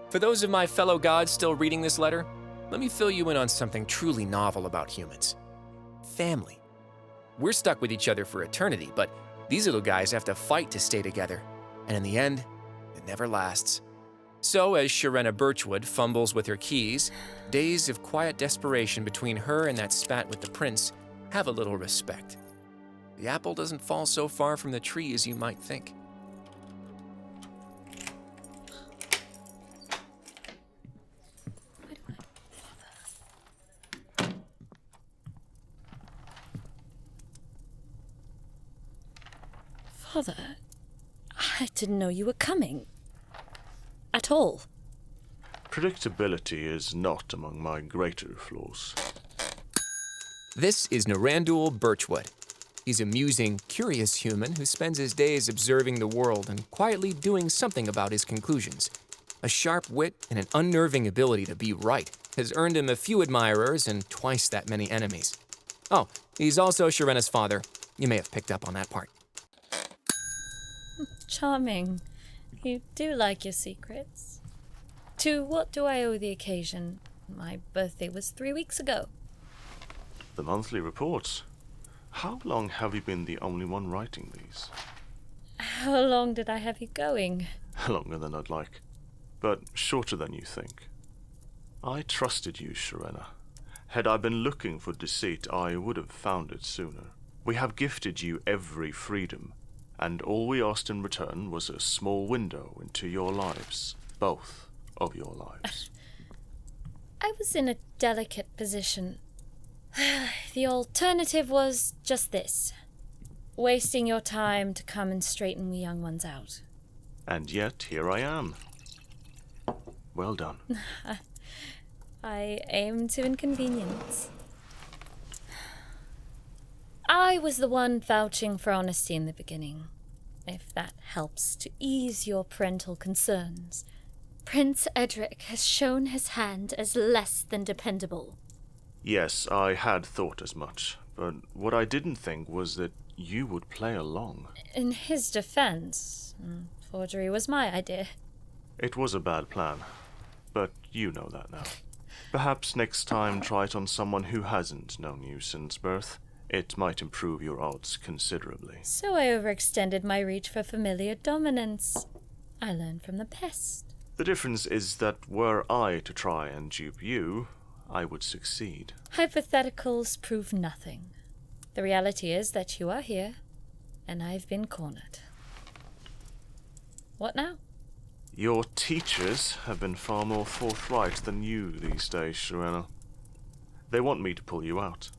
For those of my fellow gods still reading this letter, let me fill you in on something truly novel about humans. Family. We're stuck with each other for eternity, but these little guys have to fight to stay together. And in the end, it never lasts. So as Sharena Birchwood fumbles with her keys, days of quiet desperation between her and that spat with the prince have a little respect. The apple doesn't fall so far from the tree as you might think. Father, I didn't know you were coming. At all. Predictability is not among my greater flaws. This is Narandul Birchwood. He's a musing, curious human who spends his days observing the world and quietly doing something about his conclusions. A sharp wit and an unnerving ability to be right has earned him a few admirers and twice that many enemies. Oh, he's also Sharena's father. You may have picked up on that part. Charming. You do like your secrets. To what do I owe the occasion? My birthday was 3 weeks ago. The monthly reports. How long have you been the only one writing these? How long did I have you going? Longer than I'd like, but shorter than you think. I trusted you, Sharena. Had I been looking for deceit, I would have found it sooner. We have gifted you every freedom, and all we asked in return was a small window into your lives, both of your lives. I was in a delicate position. The alternative was just this. Wasting your time to come and straighten we young ones out. And yet, here I am. Well done. I aim to inconvenience. I was the one vouching for honesty in the beginning, if that helps to ease your parental concerns. Prince Edric has shown his hand as less than dependable. Yes, I had thought as much, but what I didn't think was that you would play along. In his defense, forgery was my idea. It was a bad plan, but you know that now. Perhaps next time try it on someone who hasn't known you since birth. It might improve your odds considerably. So I overextended my reach for familiar dominance. I learned from the best. The difference is that were I to try and dupe you, I would succeed. Hypotheticals prove nothing. The reality is that you are here, and I've been cornered. What now? Your teachers have been far more forthright than you these days, Sharena. They want me to pull you out.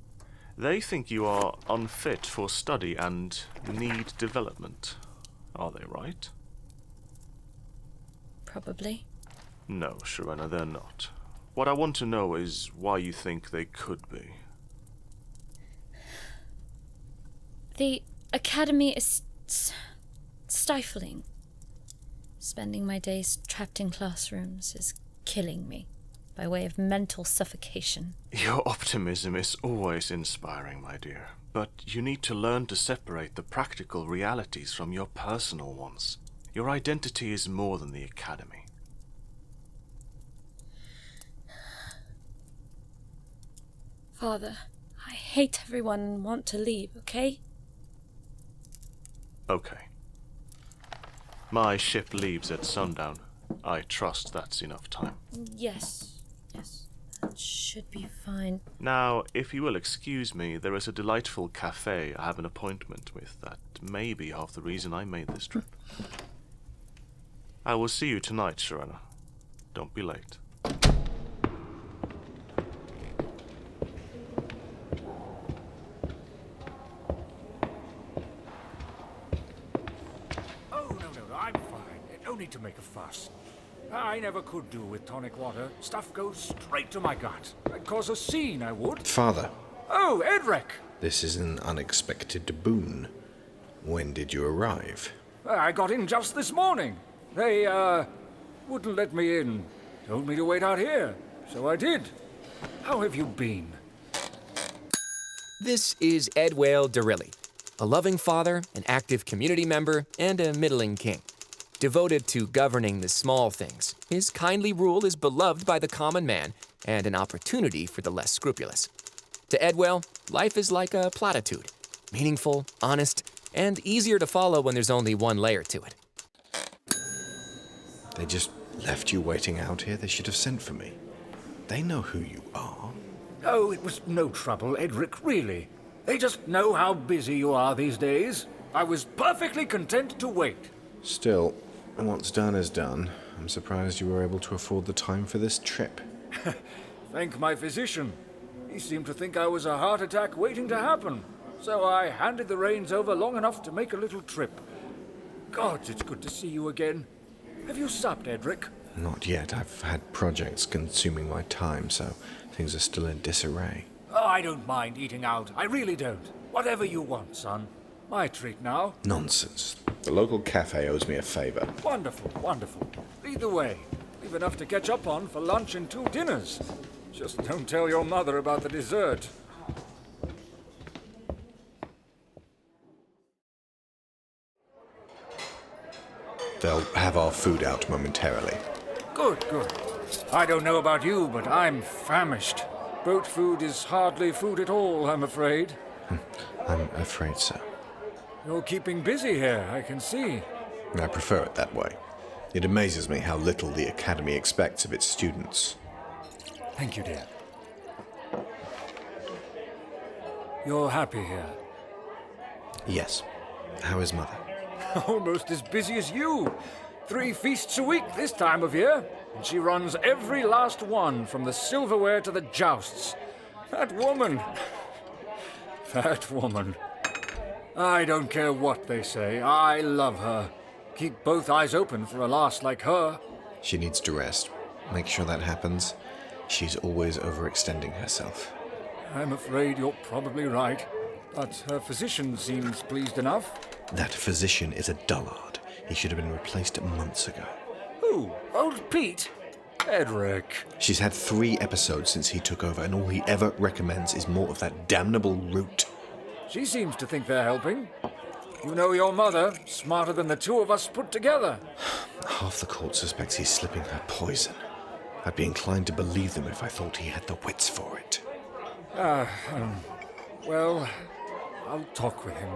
They think you are unfit for study and need development. Are they right? Probably. No, Sharena, they're not. What I want to know is why you think they could be. The academy is stifling. Spending my days trapped in classrooms is killing me, by way of mental suffocation. Your optimism is always inspiring, my dear, but you need to learn to separate the practical realities from your personal ones. Your identity is more than the academy. Father, I hate everyone and want to leave, okay? Okay. My ship leaves at sundown. I trust that's enough time. Yes. That should be fine. Now, if you will excuse me, there is a delightful cafe I have an appointment with that may be half the reason I made this trip. I will see you tonight, Sharena. Don't be late. No, I'm fine. No need to make a fuss. I never could do with tonic water. Stuff goes straight to my gut. I'd cause a scene, I would. Father. Oh, Edric! This is an unexpected boon. When did you arrive? I got in just this morning. They, wouldn't let me in. Told me to wait out here. So I did. How have you been? This is Edwale Darilli, a loving father, an active community member, and a middling king. Devoted to governing the small things, his kindly rule is beloved by the common man and an opportunity for the less scrupulous. To Edwell, life is like a platitude, meaningful, honest, and easier to follow when there's only one layer to it. They just left you waiting out here? They should have sent for me. They know who you are. Oh, it was no trouble, Edric, really. They just know how busy you are these days. I was perfectly content to wait. Still, what's done is done. I'm surprised you were able to afford the time for this trip. Thank my physician. He seemed to think I was a heart attack waiting to happen. So I handed the reins over long enough to make a little trip. God, it's good to see you again. Have you supped, Edric? Not yet. I've had projects consuming my time, so things are still in disarray. Oh, I don't mind eating out. I really don't. Whatever you want, son. My treat now. Nonsense. The local cafe owes me a favor. Wonderful, wonderful. Lead the way. We've enough to catch up on for lunch and 2 dinners. Just don't tell your mother about the dessert. They'll have our food out momentarily. Good, good. I don't know about you, but I'm famished. Boat food is hardly food at all, I'm afraid. I'm afraid so. You're keeping busy here, I can see. I prefer it that way. It amazes me how little the Academy expects of its students. Thank you, dear. You're happy here? Yes. How is Mother? Almost as busy as you. 3 feasts a week this time of year. And she runs every last one, from the silverware to the jousts. That woman. That woman. I don't care what they say. I love her. Keep both eyes open for a lass like her. She needs to rest. Make sure that happens. She's always overextending herself. I'm afraid you're probably right. But her physician seems pleased enough. That physician is a dullard. He should have been replaced months ago. Who? Old Pete? Edric. She's had 3 episodes since he took over, and all he ever recommends is more of that damnable root. She seems to think they're helping. You know your mother, smarter than the 2 of us put together. Half the court suspects he's slipping her poison. I'd be inclined to believe them if I thought he had the wits for it. Well, I'll talk with him.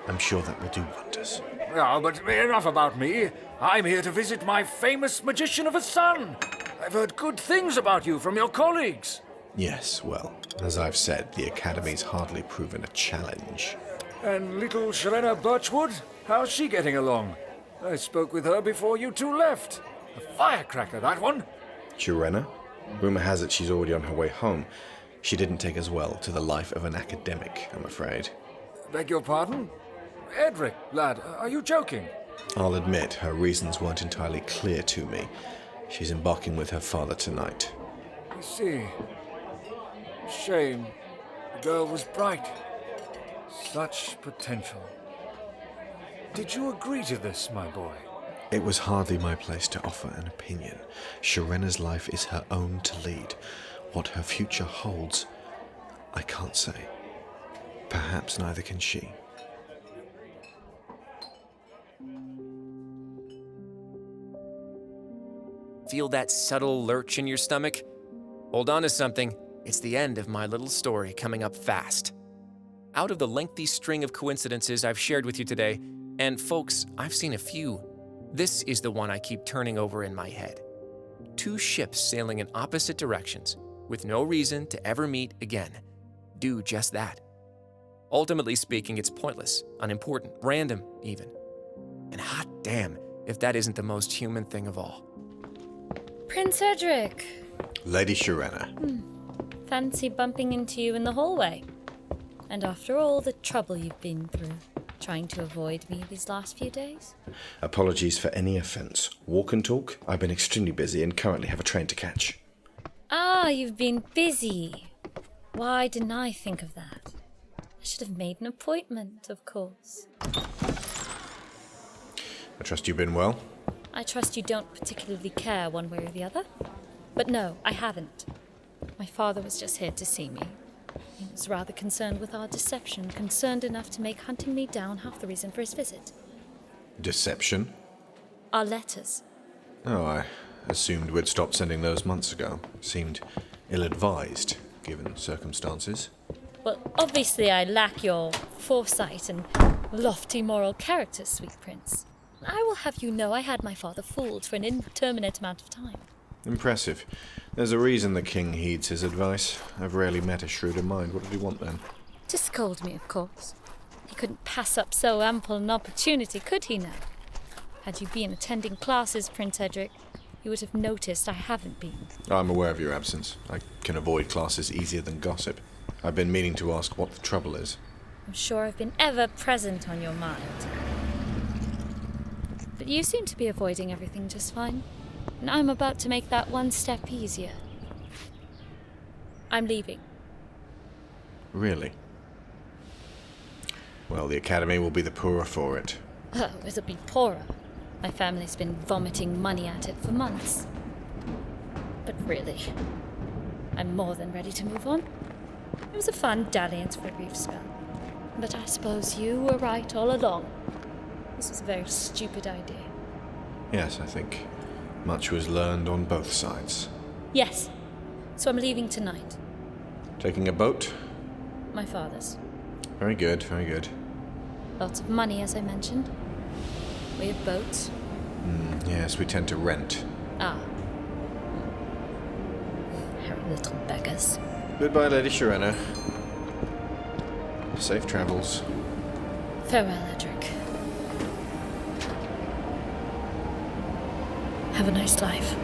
I'm sure that will do wonders. Yeah, but enough about me. I'm here to visit my famous magician of a son. I've heard good things about you from your colleagues. Yes, well, as I've said, the Academy's hardly proven a challenge. And little Sharena Birchwood? How's she getting along? I spoke with her before you 2 left. A firecracker, that one. Sharena? Rumor has it she's already on her way home. She didn't take as well to the life of an academic, I'm afraid. Beg your pardon? Edric, lad, are you joking? I'll admit her reasons weren't entirely clear to me. She's embarking with her father tonight. I see. Shame. The girl was bright. Such potential. Did you agree to this, my boy? It was hardly my place to offer an opinion. Sharena's life is her own to lead. What her future holds, I can't say. Perhaps neither can she. Feel that subtle lurch in your stomach? Hold on to something. It's the end of my little story coming up fast. Out of the lengthy string of coincidences I've shared with you today, and folks, I've seen a few, this is the one I keep turning over in my head. 2 ships sailing in opposite directions, with no reason to ever meet again, do just that. Ultimately speaking, it's pointless, unimportant, random even. And hot damn if that isn't the most human thing of all. Prince Edric. Lady Sharena. Fancy bumping into you in the hallway. And after all the trouble you've been through, trying to avoid me these last few days? Apologies for any offence. Walk and talk? I've been extremely busy and currently have a train to catch. Ah, you've been busy. Why didn't I think of that? I should have made an appointment, of course. I trust you've been well? I trust you don't particularly care one way or the other. But no, I haven't. My father was just here to see me. He was rather concerned with our deception, concerned enough to make hunting me down half the reason for his visit. Deception? our letters. Oh, I assumed we'd stopped sending those months ago. Seemed ill-advised, given circumstances. Well, obviously I lack your foresight and lofty moral character, sweet prince. I will have you know I had my father fooled for an indeterminate amount of time. Impressive. There's a reason the king heeds his advice. I've rarely met a shrewder mind. What did he want then? To scold me, of course. He couldn't pass up so ample an opportunity, could he now? Had you been attending classes, Prince Edric, you would have noticed I haven't been. I'm aware of your absence. I can avoid classes easier than gossip. I've been meaning to ask what the trouble is. I'm sure I've been ever present on your mind. But you seem to be avoiding everything just fine. And I'm about to make that one step easier. I'm leaving. Really? Well, the Academy will be the poorer for it. Oh, it'll be poorer. My family's been vomiting money at it for months. But really, I'm more than ready to move on. It was a fun dalliance for a brief spell. But I suppose you were right all along. This was a very stupid idea. Yes, I think much was learned on both sides. Yes. So I'm leaving tonight. Taking a boat? My father's. Very good, very good. Lots of money, as I mentioned. We have boats. Yes, we tend to rent. Ah. Hairy little beggars. Goodbye, Lady Shirena. Safe travels. Farewell, Edric. Have a nice life.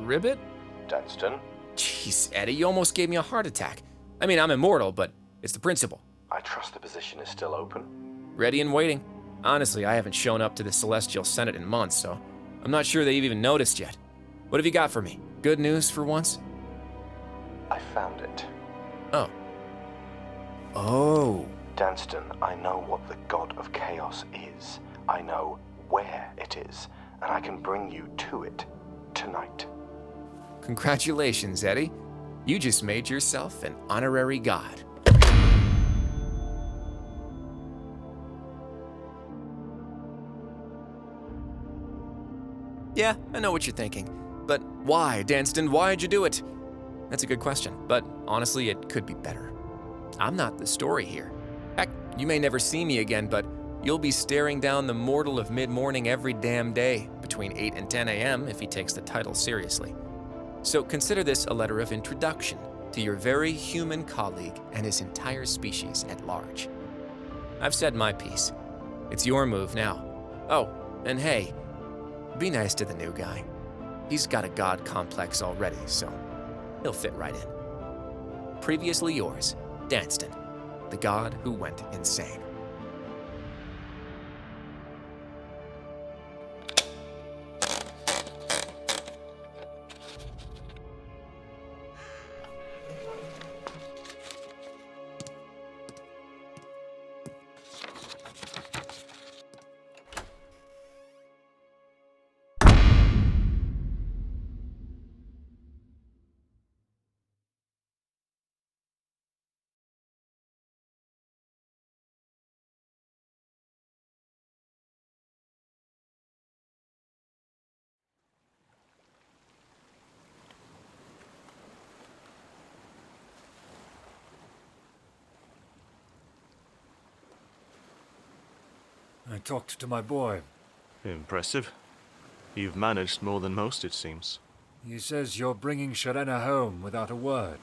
Ribbit? Dunstan? Jeez, Eddie, you almost gave me a heart attack. I mean, I'm immortal, but it's the principle. I trust the position is still open. Ready and waiting. Honestly, I haven't shown up to the Celestial Senate in months, so I'm not sure they've even noticed yet. What have you got for me? Good news for once? I found it. Oh. Oh. Dunstan, I know what the God of Chaos is. I know where it is, and I can bring you to it tonight. Congratulations, Eddie. You just made yourself an honorary god. Yeah, I know what you're thinking. But why, Danston? Why'd you do it? That's a good question, but honestly, it could be better. I'm not the story here. Heck, you may never see me again, but you'll be staring down the mortal of mid-morning every damn day, between 8 and 10 a.m. if he takes the title seriously. So consider this a letter of introduction to your very human colleague and his entire species at large. I've said my piece. It's your move now. Oh, and hey, be nice to the new guy. He's got a god complex already, so he'll fit right in. Previously yours, Danston, the god who went insane. I talked to my boy. Impressive. You've managed more than most, it seems. He says you're bringing Shirena home without a word.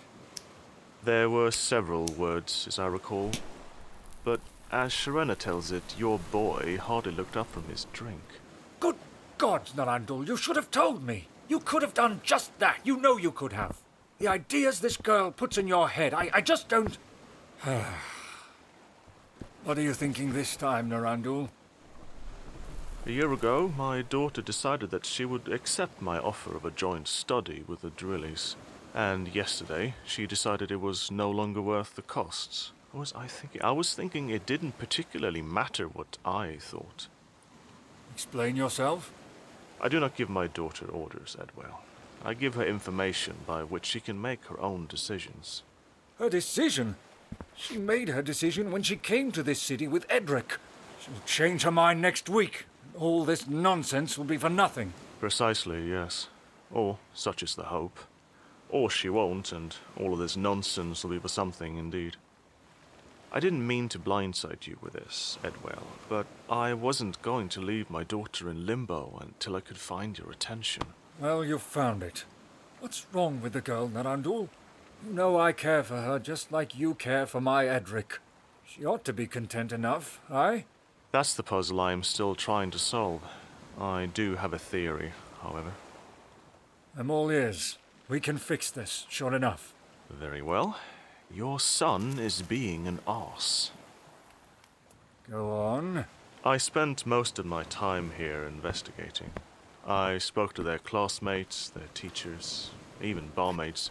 There were several words, as I recall. But as Sharena tells it, your boy hardly looked up from his drink. Good God, Narandul, you should have told me. You could have done just that. You know you could have. The ideas this girl puts in your head, I just don't... What are you thinking this time, Narandul? A year ago, my daughter decided that she would accept my offer of a joint study with the Drillies. And yesterday, she decided it was no longer worth the costs. What was I thinking? I was thinking it didn't particularly matter what I thought. Explain yourself? I do not give my daughter orders, Edwell. I give her information by which she can make her own decisions. Her decision? She made her decision when she came to this city with Edric. She'll change her mind next week. All this nonsense will be for nothing. Precisely, yes. Or such is the hope. Or she won't, and all of this nonsense will be for something indeed. I didn't mean to blindside you with this, Edwell, but I wasn't going to leave my daughter in limbo until I could find your attention. Well, you've found it. What's wrong with the girl, Narandul? You know I care for her just like you care for my Edric. She ought to be content enough, aye? That's the puzzle I am still trying to solve. I do have a theory, however. I'm all ears. We can fix this, sure enough. Very well. Your son is being an arse. Go on. I spent most of my time here investigating. I spoke to their classmates, their teachers, even barmaids,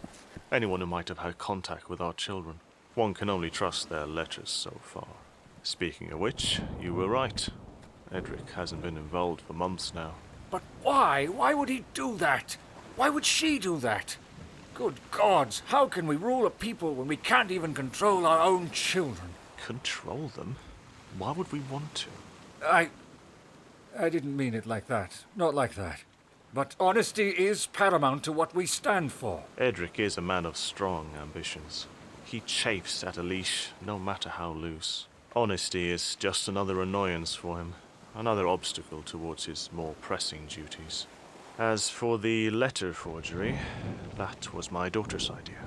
anyone who might have had contact with our children. One can only trust their letters so far. Speaking of which, you were right. Edric hasn't been involved for months now. But why? Why would he do that? Why would she do that? Good gods, how can we rule a people when we can't even control our own children? Control them? Why would we want to? I didn't mean it like that. Not like that. But honesty is paramount to what we stand for. Edric is a man of strong ambitions. He chafes at a leash, no matter how loose. Honesty is just another annoyance for him, another obstacle towards his more pressing duties. As for the letter forgery, that was my daughter's idea.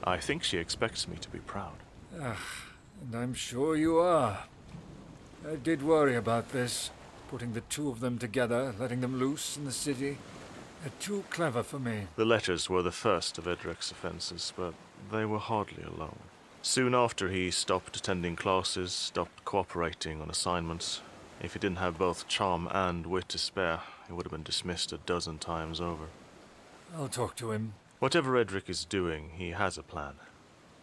I think she expects me to be proud. And I'm sure you are. I did worry about this, putting the two of them together, letting them loose in the city. They're too clever for me. The letters were the first of Edric's offenses, but they were hardly alone. Soon after, he stopped attending classes, stopped cooperating on assignments. If he didn't have both charm and wit to spare, he would have been dismissed a dozen times over. I'll talk to him. Whatever Edric is doing, he has a plan.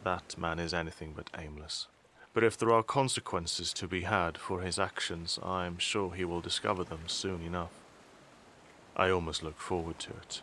That man is anything but aimless. But if there are consequences to be had for his actions, I'm sure he will discover them soon enough. I almost look forward to it.